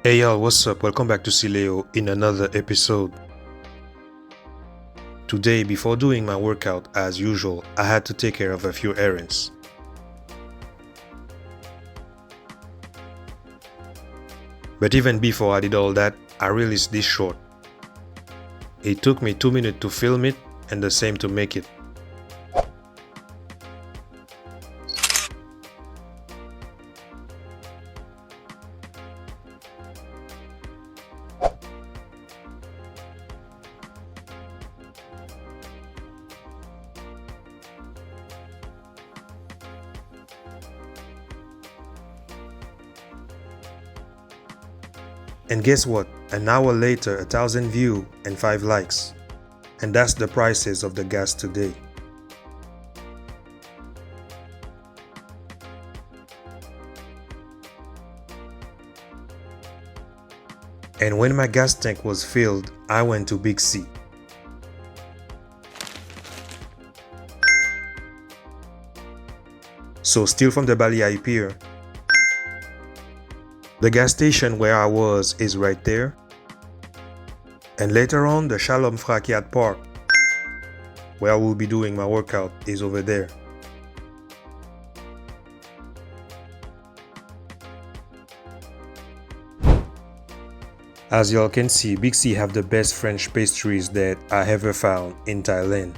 Hey y'all, what's up? Welcome back to Sileo in another episode. Today, before doing my workout as usual, I had to take care of a few errands. But even before I did all that, I released this short. It took me 2 minutes to film it and the same to make it. And guess what? An hour later, 1,000 views and 5 likes. And that's the prices of the gas today. And when my gas tank was filled, I went to Big C. So still from the Pattaya Pier, the gas station where I was is right there. And later on, the Shalom Frakiat Park, where I will be doing my workout, is over there. As y'all can see, Big C have the best French pastries that I ever found in Thailand.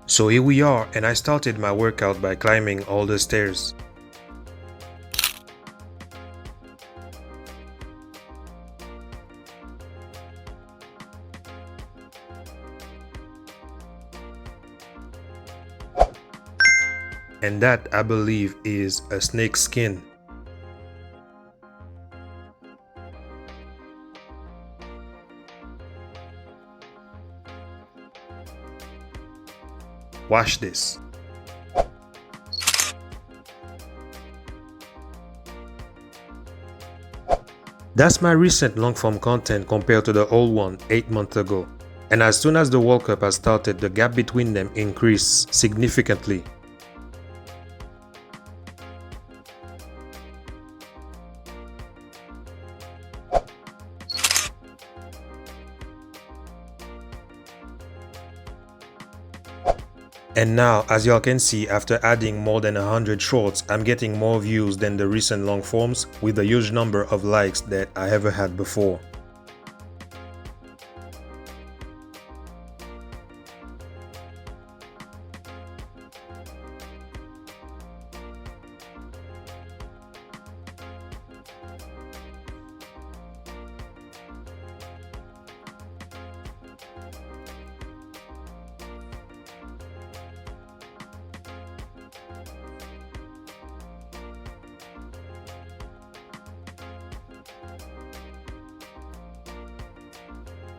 So here we are, and I started my workout by climbing all the stairs. And that, I believe, is a snake skin. Watch this. That's my recent long form content compared to the old one 8 months ago. And as soon as the World Cup has started, the gap between them increased significantly. And now, as y'all can see, after adding more than 100 shorts, I'm getting more views than the recent long forms with a huge number of likes that I ever had before.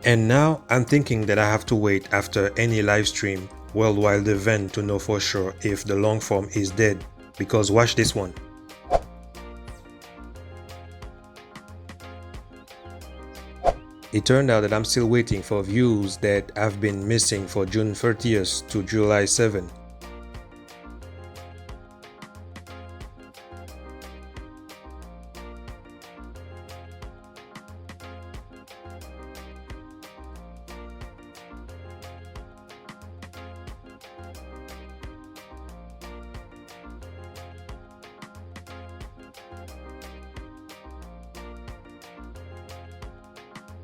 And now I'm thinking that I have to wait after any live stream worldwide event to know for sure if the long form is dead, because watch this one. It turned out that I'm still waiting for views that have been missing for June 30th to July 7th.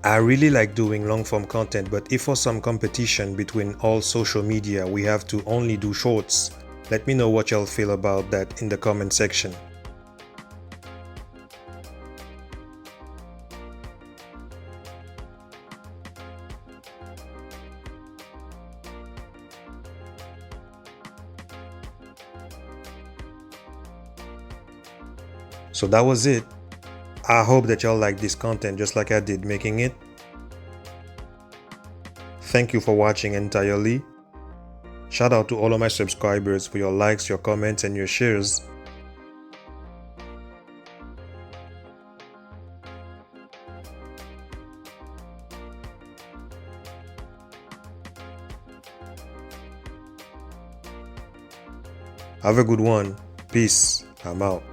I really like doing long form content, but if for some competition between all social media we have to only do shorts, let me know what y'all feel about that in the comment section. So that was it. I hope that y'all like this content just like I did making it. Thank you for watching entirely. Shout out to all of my subscribers for your likes, your comments, and your shares. Have a good one. Peace. I'm out.